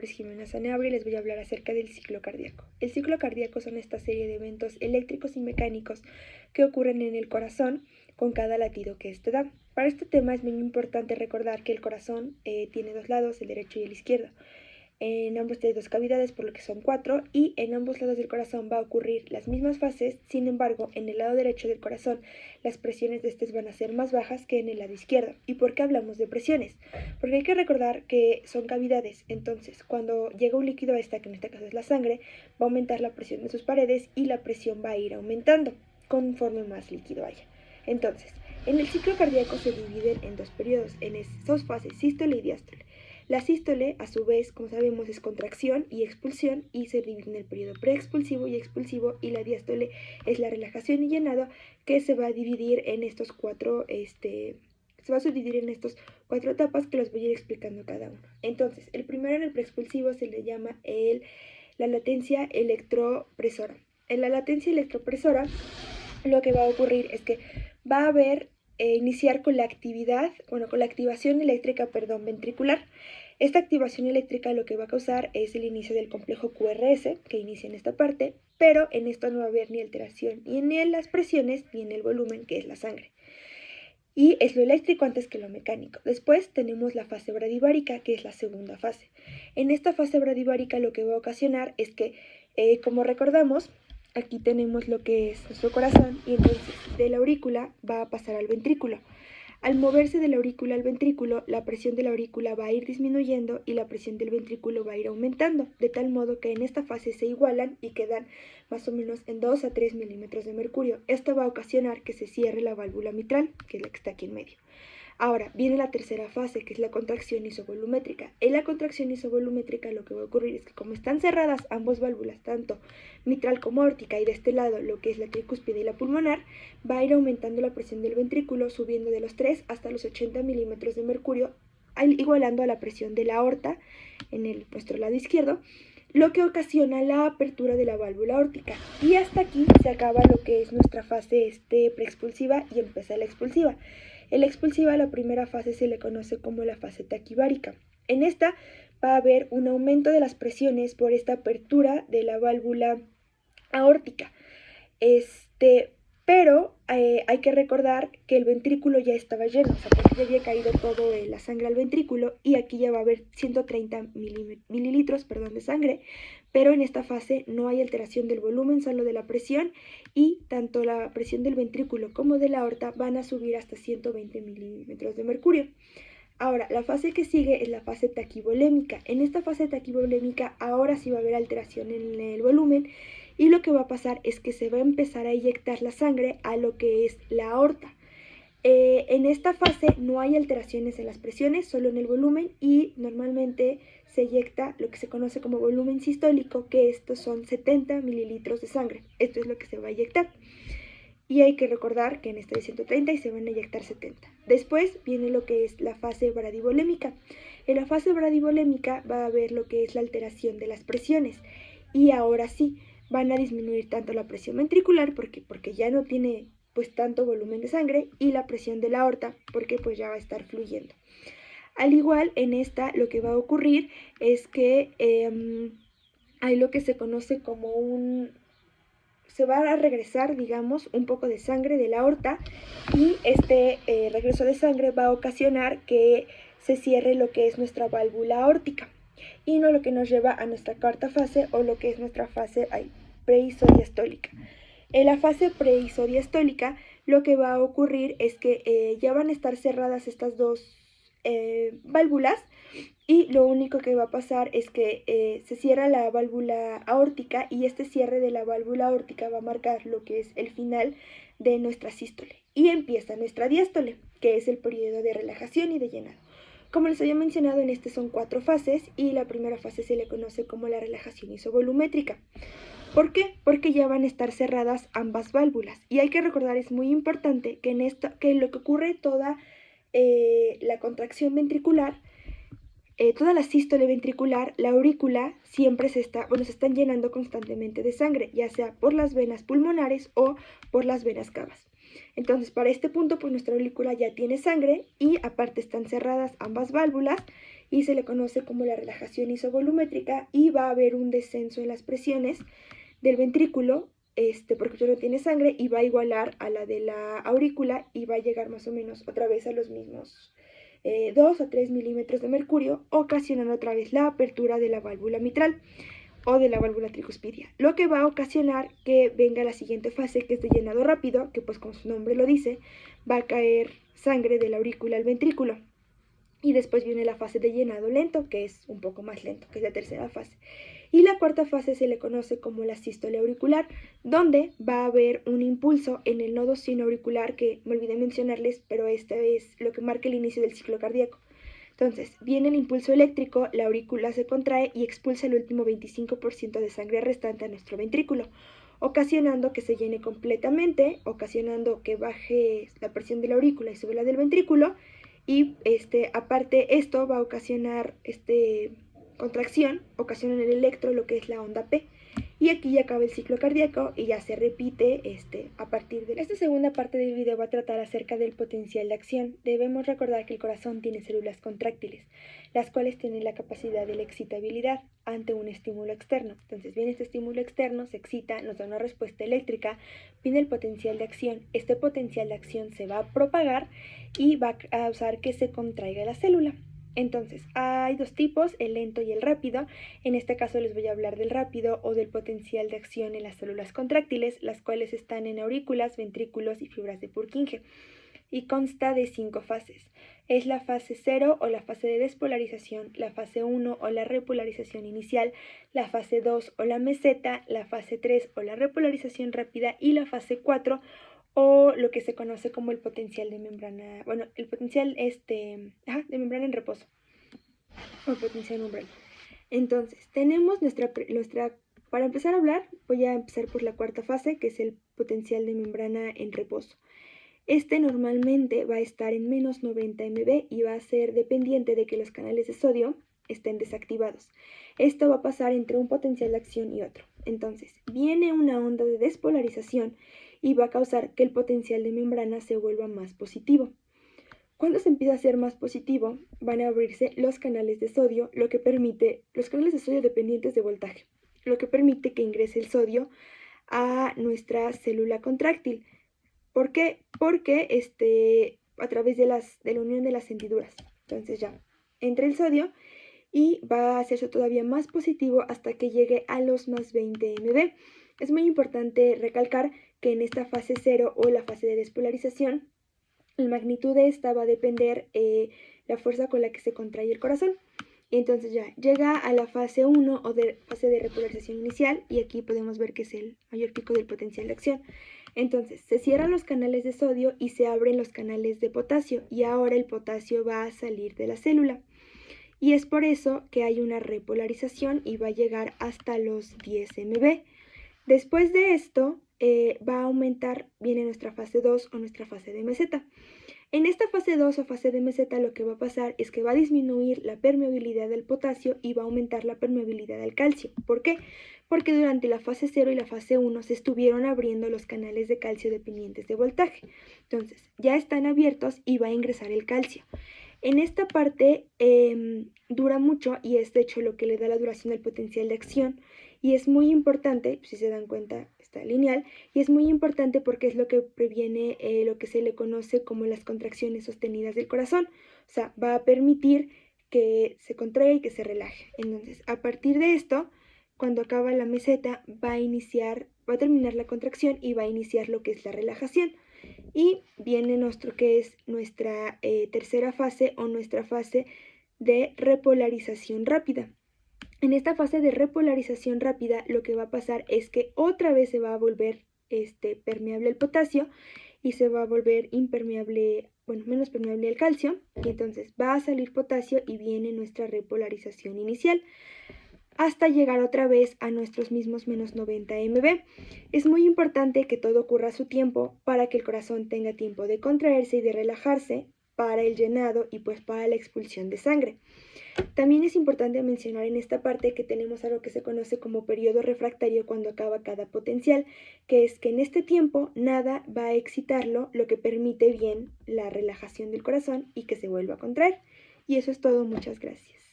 Es Jimena Sanabria y les voy a hablar acerca del ciclo cardíaco. El ciclo cardíaco son esta serie de eventos eléctricos y mecánicos que ocurren en el corazón con cada latido que éste da. Para este tema es muy importante recordar que el corazón tiene dos lados, el derecho y el izquierdo. En ambos tiene dos cavidades, por lo que son 4, y en ambos lados del corazón va a ocurrir las mismas fases. Sin embargo, en el lado derecho del corazón, las presiones de estos van a ser más bajas que en el lado izquierdo. ¿Y por qué hablamos de presiones? Porque hay que recordar que son cavidades. Entonces, cuando llega un líquido a esta, que en este caso es la sangre, va a aumentar la presión de sus paredes y la presión va a ir aumentando conforme más líquido haya. Entonces, en el ciclo cardíaco se dividen en dos periodos, en dos fases, sístole y diástole. La sístole, a su vez, como sabemos, es contracción y expulsión y se divide en el periodo preexpulsivo y expulsivo, y la diástole es la relajación y llenado, que se va a dividir en estos cuatro, se va a subdividir en estos 4 etapas que los voy a ir explicando cada uno. Entonces, el primero, en el preexpulsivo, se le llama la latencia electropresora. En la latencia electropresora, lo que va a ocurrir es que va a haber iniciar con la activación eléctrica, ventricular. Esta activación eléctrica lo que va a causar es el inicio del complejo QRS, que inicia en esta parte, pero en esto no va a haber ni alteración ni en las presiones ni en el volumen, que es la sangre. Y es lo eléctrico antes que lo mecánico. Después tenemos la fase bradivárica, que es la segunda fase. En esta fase bradivárica lo que va a ocasionar es que, como recordamos, aquí tenemos lo que es nuestro corazón, y entonces de la aurícula va a pasar al ventrículo. Al moverse de la aurícula al ventrículo, la presión de la aurícula va a ir disminuyendo y la presión del ventrículo va a ir aumentando, de tal modo que en esta fase se igualan y quedan más o menos en 2 a 3 milímetros de mercurio. Esto va a ocasionar que se cierre la válvula mitral, que es la que está aquí en medio. Ahora viene la tercera fase, que es la contracción isovolumétrica. En la contracción isovolumétrica lo que va a ocurrir es que, como están cerradas ambas válvulas, tanto mitral como aórtica, y de este lado lo que es la tricúspide y la pulmonar, va a ir aumentando la presión del ventrículo, subiendo de los 3 hasta los 80 milímetros de mercurio, igualando a la presión de la aorta en nuestro lado izquierdo, lo que ocasiona la apertura de la válvula aórtica. Y hasta aquí se acaba lo que es nuestra fase preexpulsiva y empieza la expulsiva. En la expulsiva, la primera fase se le conoce como la fase taquibárica. En esta va a haber un aumento de las presiones por esta apertura de la válvula aórtica. Pero hay que recordar que el ventrículo ya estaba lleno, o sea, porque ya había caído toda la sangre al ventrículo, y aquí ya va a haber 130 mililitros de sangre, pero en esta fase no hay alteración del volumen, solo de la presión, y tanto la presión del ventrículo como de la aorta van a subir hasta 120 milímetros de mercurio. Ahora, la fase que sigue es la fase taquivolémica. En esta fase taquivolémica ahora sí va a haber alteración en el volumen, y lo que va a pasar es que se va a empezar a eyectar la sangre a lo que es la aorta. En esta fase no hay alteraciones en las presiones, solo en el volumen, y normalmente se eyecta lo que se conoce como volumen sistólico, que estos son 70 mililitros de sangre. Esto es lo que se va a eyectar. Y hay que recordar que en esta de 130 y se van a eyectar 70. Después viene lo que es la fase bradivolémica. En la fase bradivolémica va a haber lo que es la alteración de las presiones. Y ahora sí, van a disminuir tanto la presión ventricular, porque ya no tiene pues tanto volumen de sangre, y la presión de la aorta, porque pues ya va a estar fluyendo. Al igual, en esta lo que va a ocurrir es que hay lo que se conoce como se va a regresar, digamos, un poco de sangre de la aorta, y este regreso de sangre va a ocasionar que se cierre lo que es nuestra válvula aórtica, y no lo que nos lleva a nuestra cuarta fase, o lo que es nuestra fase preisodiastólica. En la fase preisodiastólica lo que va a ocurrir es que ya van a estar cerradas estas dos válvulas, y lo único que va a pasar es que se cierra la válvula aórtica, y este cierre de la válvula aórtica va a marcar lo que es el final de nuestra sístole, y empieza nuestra diástole, que es el periodo de relajación y de llenado. Como les había mencionado, en este son 4 fases, y la primera fase se le conoce como la relajación isovolumétrica. ¿Por qué? Porque ya van a estar cerradas ambas válvulas, y hay que recordar, es muy importante, que en lo que ocurre toda la contracción ventricular, toda la sístole ventricular, la aurícula siempre se están llenando constantemente de sangre, ya sea por las venas pulmonares o por las venas cavas. Entonces, para este punto, pues nuestra aurícula ya tiene sangre, y aparte están cerradas ambas válvulas, y se le conoce como la relajación isovolumétrica, y va a haber un descenso en las presiones del ventrículo, porque ya no tiene sangre, y va a igualar a la de la aurícula y va a llegar más o menos otra vez a los mismos 2 o 3 milímetros de mercurio, ocasionando otra vez la apertura de la válvula mitral o de la válvula tricuspidia, lo que va a ocasionar que venga la siguiente fase, que es de llenado rápido, que pues como su nombre lo dice, va a caer sangre de la aurícula al ventrículo. Y después viene la fase de llenado lento, que es un poco más lento, que es la tercera fase. Y la cuarta fase se le conoce como la sístole auricular, donde va a haber un impulso en el nodo sinoauricular, que me olvidé mencionarles, pero este es lo que marca el inicio del ciclo cardíaco. Entonces, viene el impulso eléctrico, la aurícula se contrae y expulsa el último 25% de sangre restante a nuestro ventrículo, ocasionando que se llene completamente, ocasionando que baje la presión de la aurícula y sube la del ventrículo. Y aparte esto va a ocasionar contracción, ocasiona en el electro lo que es la onda P. Y aquí ya acaba el ciclo cardíaco y ya se repite a partir de... Esta segunda parte del video va a tratar acerca del potencial de acción. Debemos recordar que el corazón tiene células contráctiles, las cuales tienen la capacidad de la excitabilidad ante un estímulo externo. Entonces viene este estímulo externo, se excita, nos da una respuesta eléctrica, viene el potencial de acción. Este potencial de acción se va a propagar y va a causar que se contraiga la célula. Entonces, hay dos tipos, el lento y el rápido. En este caso les voy a hablar del rápido o del potencial de acción en las células contráctiles, las cuales están en aurículas, ventrículos y fibras de Purkinje, y consta de 5 fases. Es la fase 0 o la fase de despolarización, la fase 1 o la repolarización inicial, la fase 2 o la meseta, la fase 3 o la repolarización rápida y la fase 4 o lo que se conoce como el potencial de membrana, bueno, el potencial de membrana en reposo, o potencial membrana. Entonces, tenemos nuestra, para empezar a hablar, voy a empezar por la cuarta fase, que es el potencial de membrana en reposo. Normalmente va a estar en menos 90 MB y va a ser dependiente de que los canales de sodio estén desactivados. Esto va a pasar entre un potencial de acción y otro. Entonces, viene una onda de despolarización y va a causar que el potencial de membrana se vuelva más positivo. Cuando se empieza a ser más positivo, van a abrirse los canales de sodio, los canales de sodio dependientes de voltaje, lo que permite que ingrese el sodio a nuestra célula contráctil. ¿Por qué? Porque a través de la unión de las hendiduras. Entonces ya entra el sodio y va a hacerse todavía más positivo hasta que llegue a los más 20 MB. Es muy importante recalcar que en esta fase 0 o la fase de despolarización, la magnitud de esta va a depender la fuerza con la que se contrae el corazón. Y entonces ya llega a la fase 1 o de fase de repolarización inicial, y aquí podemos ver que es el mayor pico del potencial de acción. Entonces se cierran los canales de sodio y se abren los canales de potasio, y ahora el potasio va a salir de la célula. Y es por eso que hay una repolarización y va a llegar hasta los 10 MB. Después de esto va a aumentar, viene nuestra fase 2 o nuestra fase de meseta. En esta fase 2 o fase de meseta lo que va a pasar es que va a disminuir la permeabilidad del potasio y va a aumentar la permeabilidad del calcio. ¿Por qué? Porque durante la fase 0 y la fase 1 se estuvieron abriendo los canales de calcio dependientes de voltaje. Entonces, ya están abiertos y va a ingresar el calcio. En esta parte dura mucho y es de hecho lo que le da la duración al potencial de acción, y es muy importante, si se dan cuenta está lineal, y es muy importante porque es lo que previene lo que se le conoce como las contracciones sostenidas del corazón. O sea, va a permitir que se contraiga y que se relaje. Entonces, a partir de esto, cuando acaba la meseta, va a terminar la contracción y va a iniciar lo que es la relajación. Y viene que es nuestra tercera fase o nuestra fase de repolarización rápida. En esta fase de repolarización rápida lo que va a pasar es que otra vez se va a volver permeable el potasio y se va a volver impermeable, bueno, menos permeable el calcio, y entonces va a salir potasio y viene nuestra repolarización inicial, hasta llegar otra vez a nuestros mismos menos 90 MB. Es muy importante que todo ocurra a su tiempo para que el corazón tenga tiempo de contraerse y de relajarse para el llenado y pues para la expulsión de sangre. También es importante mencionar en esta parte que tenemos algo que se conoce como periodo refractario cuando acaba cada potencial, que es que en este tiempo nada va a excitarlo, lo que permite bien la relajación del corazón y que se vuelva a contraer. Y eso es todo, muchas gracias.